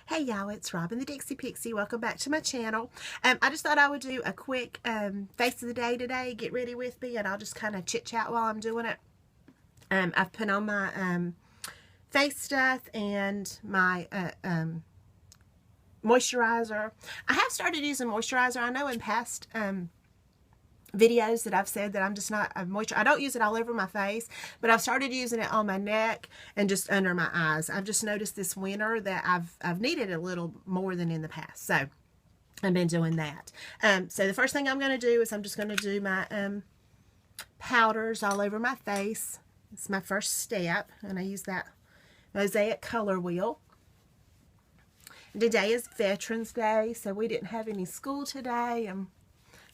Hey y'all, it's Robin the Dixie Pixie. Welcome back to my channel. I just thought I would do a quick face of the day today. Get ready with me and I'll just kind of chit chat while I'm doing it. I've put on my face stuff and my moisturizer. I have started using moisturizer. I know in past videos that I've said that I'm just not a moisturizer. I don't use it all over my face, but I've started using it on my neck and just under my eyes. I've just noticed this winter that I've needed a little more than in the past, so I've been doing that. So the first thing I'm going to do is I'm just going to do my powders all over my face. It's my first step, and I use that Mosaic color wheel. Today is Veterans Day, so we didn't have any school today.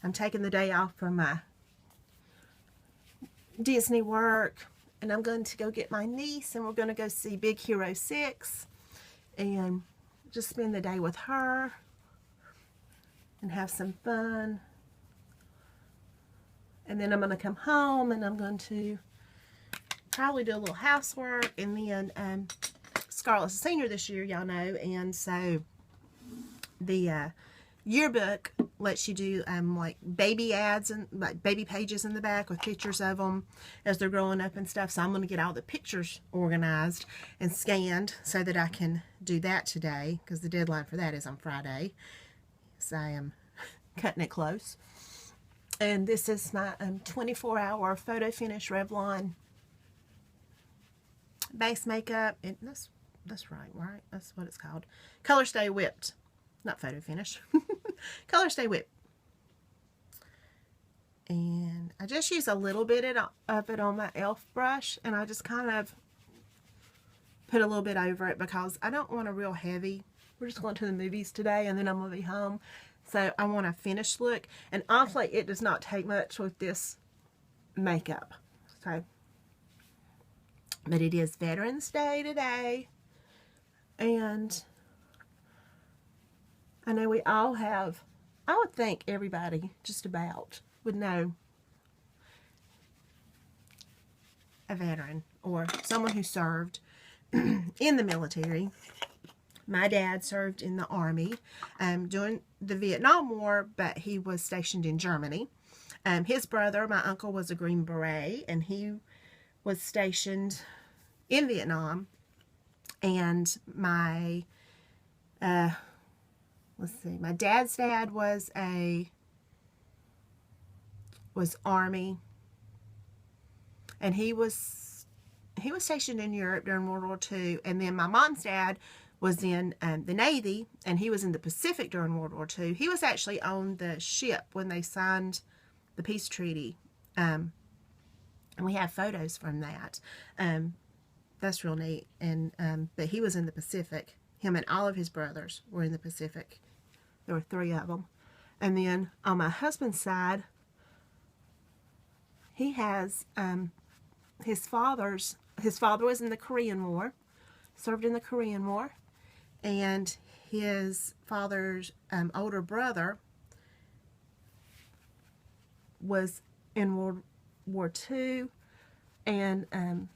I'm taking the day off from my Disney work, and I'm going to go get my niece, and we're going to go see Big Hero 6 and just spend the day with her and have some fun. And then I'm going to come home, and I'm going to probably do a little housework, and then Scarlett's a senior this year, y'all know, and so the yearbook lets you do like baby ads and like baby pages in the back with pictures of them as they're growing up and stuff. So I'm going to get all the pictures organized and scanned so that I can do that today, because the deadline for that is on Friday. So I am cutting it close. And this is my 24-hour photo finish Revlon base makeup. And that's right? That's what it's called. Color Stay Whipped. Not photo finish. Color Stay Whipped. And I just use a little bit of it on my e.l.f. brush, and I just kind of put a little bit over it because I don't want a real heavy. We're just going to the movies today, and then I'm going to be home. So I want a finished look. And honestly, it does not take much with this makeup. So, but it is Veterans Day today. And I know we all have, I would think everybody just about would know a veteran or someone who served in the military. My dad served in the Army during the Vietnam War, but he was stationed in Germany. His brother, my uncle, was a Green Beret, and he was stationed in Vietnam. And my let's see, my dad's dad was Army, and he was stationed in Europe during World War II. And then my mom's dad was in the Navy, and he was in the Pacific during World War II. He was actually on the ship when they signed the peace treaty, and we have photos from that. That's real neat. And but he was in the Pacific. Him and all of his brothers were in the Pacific. There were 3 of them. And then on my husband's side, he has his father was in the Korean War, served in the Korean War, and his father's older brother was in World War II and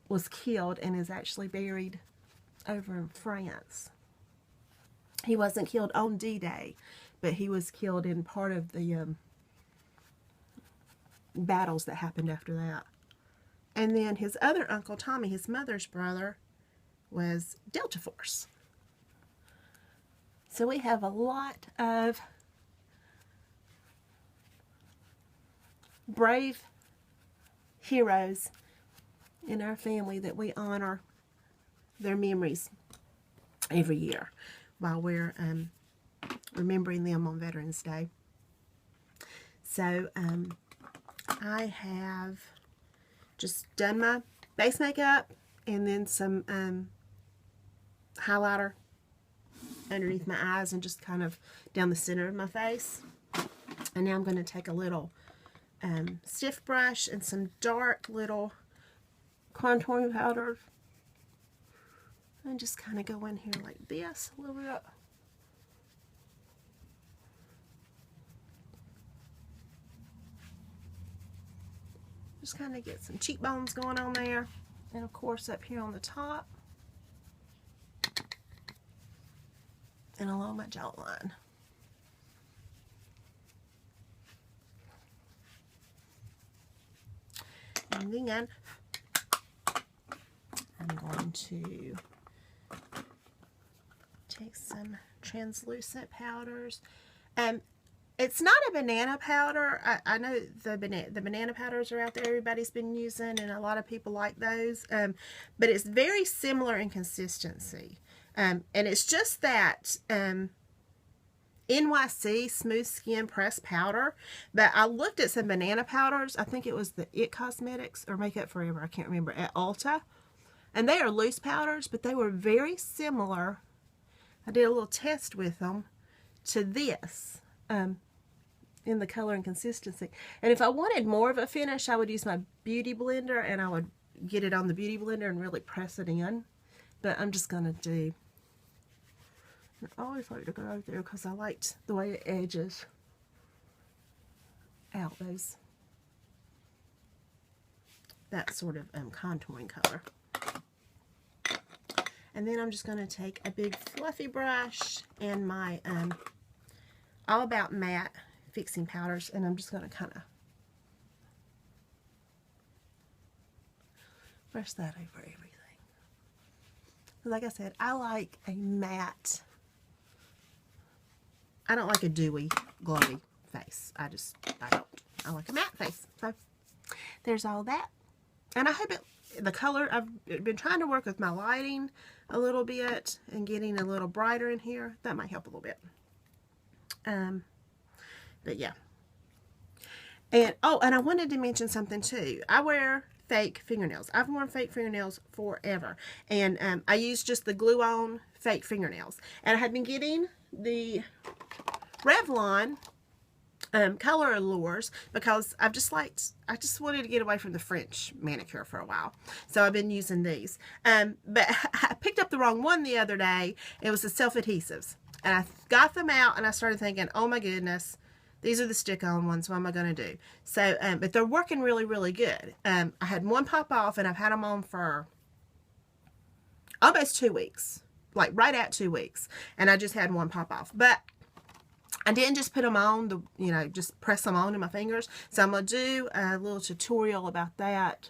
was killed and is actually buried over in France. He wasn't killed on D-Day, but he was killed in part of the battles that happened after that. And then his other uncle, Tommy, his mother's brother, was Delta Force. So we have a lot of brave heroes in our family that we honor their memories every year while we're remembering them on Veterans Day. So I have just done my base makeup and then some highlighter underneath my eyes and just kind of down the center of my face. And now I'm going to take a little stiff brush and some dark little contouring powder and just kind of go in here like this a little bit. Just kind of get some cheekbones going on there, and of course up here on the top. and along my jawline. And then I'm going to take some translucent powders. It's not a banana powder. I know the banana powders are out there. Everybody's been using, and a lot of people like those. But it's very similar in consistency. And it's just that NYC Smooth Skin Pressed Powder. But I looked at some banana powders. I think it was the It Cosmetics or Makeup Forever. I can't remember. At Ulta. And they are loose powders, but they were very similar. I did a little test with them to this. In the color and consistency. And if I wanted more of a finish, I would use my beauty blender, and I would get it on the beauty blender and really press it in. But I'm just going to do, I always like to go out there because I liked the way it edges out that sort of contouring color. And then I'm just going to take a big fluffy brush and my All About Matte fixing powders, and I'm just going to kind of brush that over everything. Like I said, I like a matte. I don't like a dewy, glowy face. I don't. I like a matte face. So there's all that. And I hope the color, I've been trying to work with my lighting a little bit and getting a little brighter in here. That might help a little bit. But yeah. And, oh, and I wanted to mention something too. I wear fake fingernails. I've worn fake fingernails forever. And I use just the glue-on fake fingernails. And I had been getting the Revlon Color Allures because I just wanted to get away from the French manicure for a while. So I've been using these. But I picked up the wrong one the other day. It was the self-adhesives. And I got them out and I started thinking, oh my goodness, these are the stick-on ones. What am I going to do? So, but they're working really, really good. I had one pop off and I've had them on for almost 2 weeks. Like right at 2 weeks. And I just had one pop off. But I didn't just put them on, just press them on in my fingers. So I'm going to do a little tutorial about that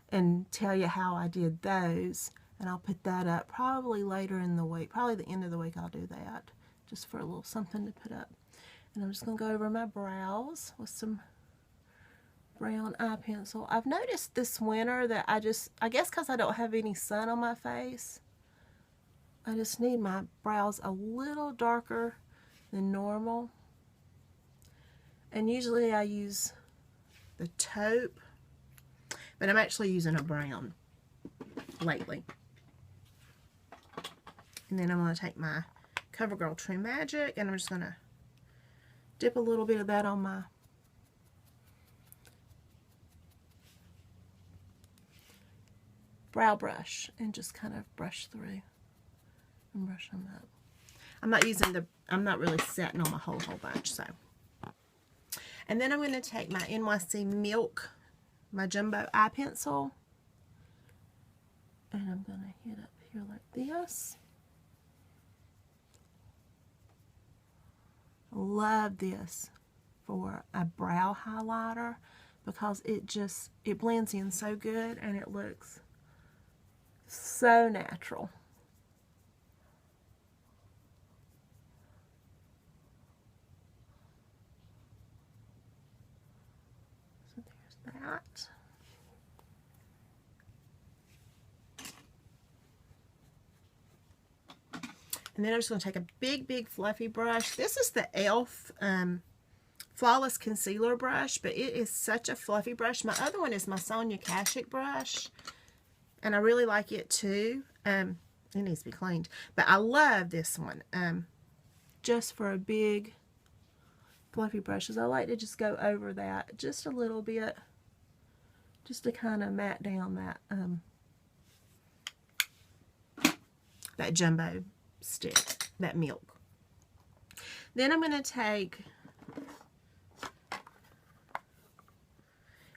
and tell you how I did those. And I'll put that up probably later in the week. Probably the end of the week I'll do that. Just for a little something to put up. And I'm just going to go over my brows with some brown eye pencil. I've noticed this winter that I guess because I don't have any sun on my face, I just need my brows a little darker than normal. And usually I use the taupe, but I'm actually using a brown lately. And then I'm going to take my CoverGirl True Magic and I'm just going to dip a little bit of that on my brow brush and just kind of brush through and brush them up. I'm not really setting on my whole bunch, so. And then I'm going to take my NYC Milk, my jumbo eye pencil, and I'm going to hit up here like this. Love this for a brow highlighter because it blends in so good and it looks so natural. So there's that. And then I'm just going to take a big fluffy brush. This is the e.l.f. Flawless Concealer brush, but it is such a fluffy brush. My other one is my Sonia Kashuk brush, and I really like it too. It needs to be cleaned, but I love this one. Just for a big fluffy brushes, I like to just go over that just a little bit, just to kind of mat down that jumbo stick, that milk. Then I'm going to take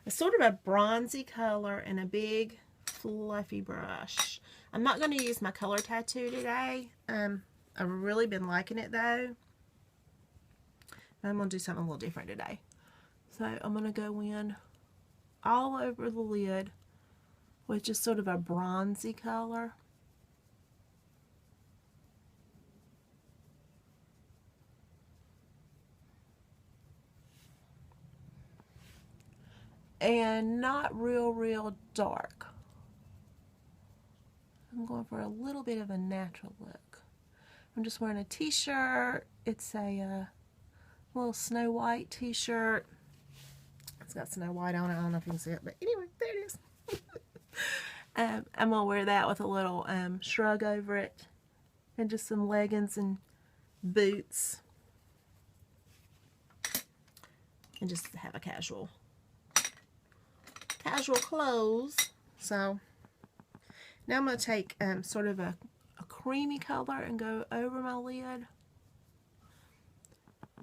a sort of a bronzy color and a big fluffy brush. I'm not going to use my color tattoo today. I've really been liking it though. I'm going to do something a little different today. So I'm going to go in all over the lid with just sort of a bronzy color. And not real dark. I'm going for a little bit of a natural look. I'm just wearing a t-shirt. It's a little Snow White t-shirt. It's got Snow White on it. I don't know if you can see it, but anyway, there it is. I'm going to wear that with a little shrug over it. And just some leggings and boots. And just have a casual clothes. So now I'm going to take sort of a creamy color and go over my lid.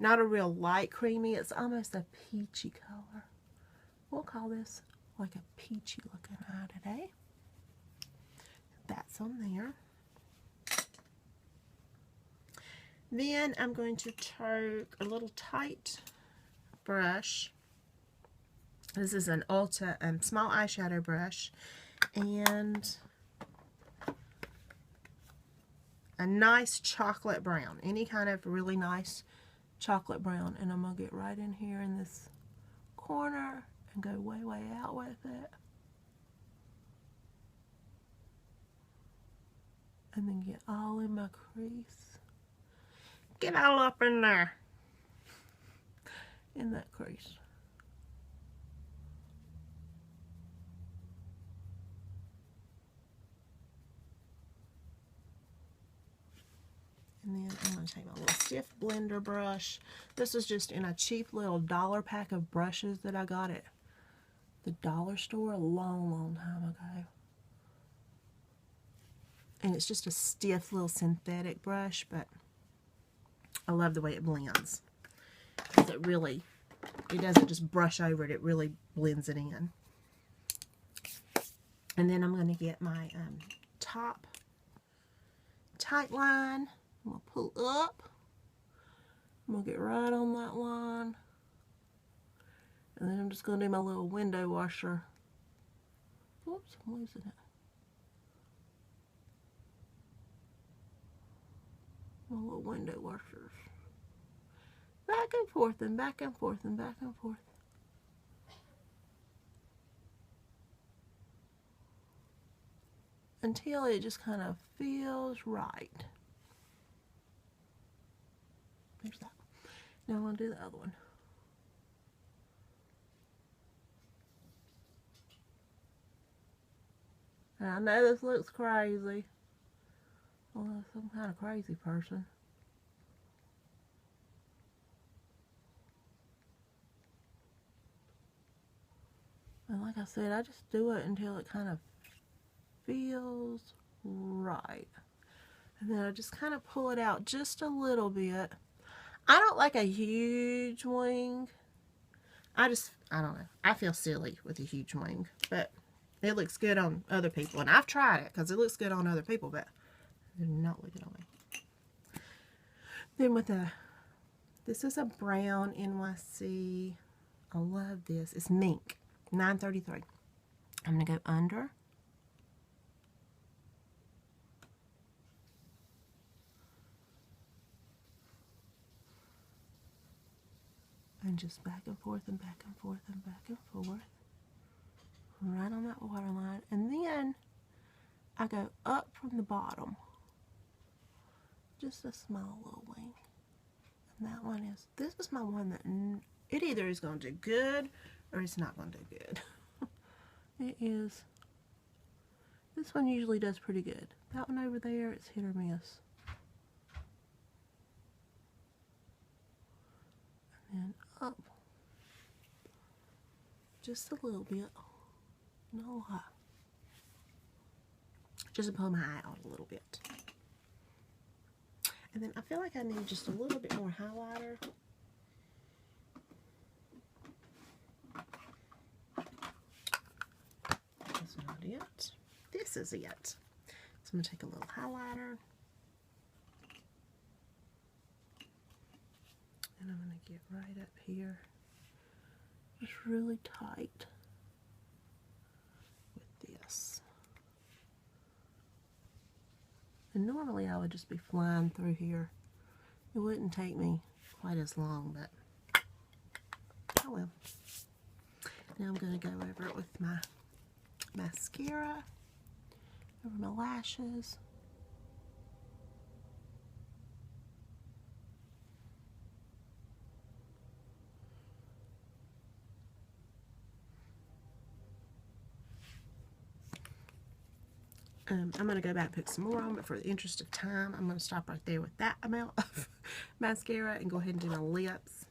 Not a real light creamy. It's almost a peachy color. We'll call this like a peachy looking eye today. That's on there. Then I'm going to take a little tight brush. This is an Ulta small eyeshadow brush, and a nice chocolate brown, any kind of really nice chocolate brown, and I'm going to get right in here in this corner and go way out with it, and then get all in my crease. Get all up in there, in that crease. And then I'm going to take my little stiff blender brush. This is just in a cheap little dollar pack of brushes that I got at the dollar store a long time ago. And it's just a stiff little synthetic brush, but I love the way it blends. Because it doesn't just brush over it, it really blends it in. And then I'm going to get my top tight line. I'm going to pull up. I'm going to get right on that line. And then I'm just going to do my little window washer. Whoops, I'm losing it. My little window washers. Back and forth and back and forth and back and forth. Until it just kind of feels right. There's that. Now I'm going to do the other one. And I know this looks crazy. Well, I'm some kind of crazy person. And like I said, I just do it until it kind of feels right. And then I just kind of pull it out just a little bit. I don't like a huge wing. I don't know. I feel silly with a huge wing, but it looks good on other people. And I've tried it because it looks good on other people, but it did not look good on me. Then with this is a brown NYC. I love this. It's mink, 933. I'm going to go under. And just back and forth and back and forth and back and forth. Right on that waterline. And then I go up from the bottom. Just a small little wing. And that one is, this is my one that it either is going to do good or it's not going to do good. It is. This one usually does pretty good. That one over there, it's hit or miss. And then up. Just a little bit. Not a lot. Just to pull my eye out a little bit. And then I feel like I need just a little bit more highlighter. That's not it. This is it. So I'm going to take a little highlighter. get right up here. It's really tight with this. And normally I would just be flying through here. It wouldn't take me quite as long, but oh well. Now I'm going to go over it with my mascara over my lashes. I'm going to go back and put some more on, but for the interest of time, I'm going to stop right there with that amount of mascara and go ahead and do my lips.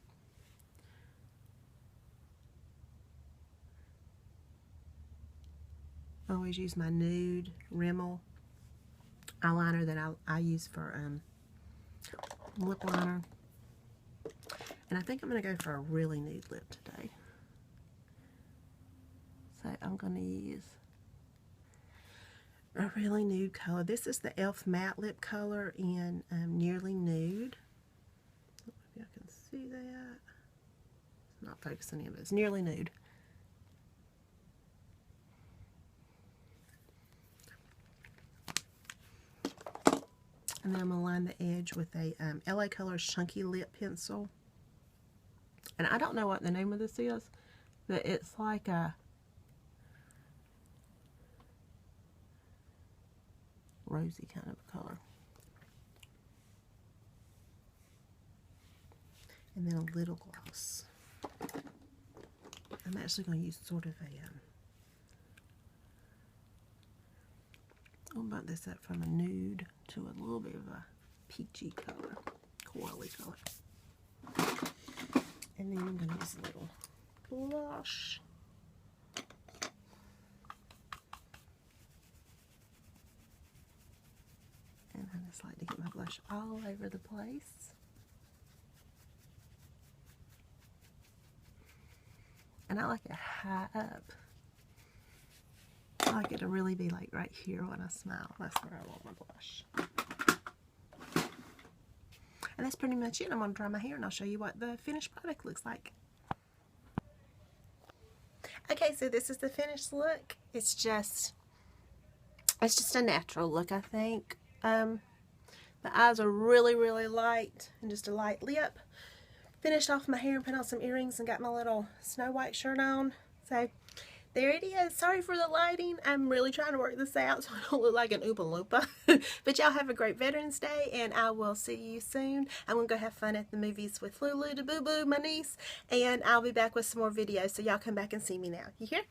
I always use my nude Rimmel eyeliner that I use for lip liner. And I think I'm going to go for a really nude lip today. So I'm going to use a really nude color. This is the e.l.f. matte lip color in Nearly Nude. Maybe I can see that. It's not focusing in, but it's Nearly Nude. And then I'm going to line the edge with a LA Colors Chunky Lip Pencil. And I don't know what the name of this is, but it's like a rosy kind of color. And then a little gloss. I'm actually going to use sort of a I'll bump this up from a nude to a little bit of a peachy color, corally color. And then I'm going to use a little blush. And I just like to get my blush all over the place. And I like it high up. I like it to really be like right here when I smile. That's where I want my blush. And that's pretty much it. I'm going to dry my hair and I'll show you what the finished product looks like. Okay, so this is the finished look. It's just a natural look, I think. The eyes are really, really light and just a light lip. Finished off my hair and put on some earrings and got my little Snow White shirt on. So there it is. Sorry for the lighting. I'm really trying to work this out so I don't look like an Oompa Loompa. But y'all have a great Veterans Day, and I will see you soon. I'm going to go have fun at the movies with Lulu to Boo Boo, my niece, and I'll be back with some more videos, so y'all come back and see me now. You hear?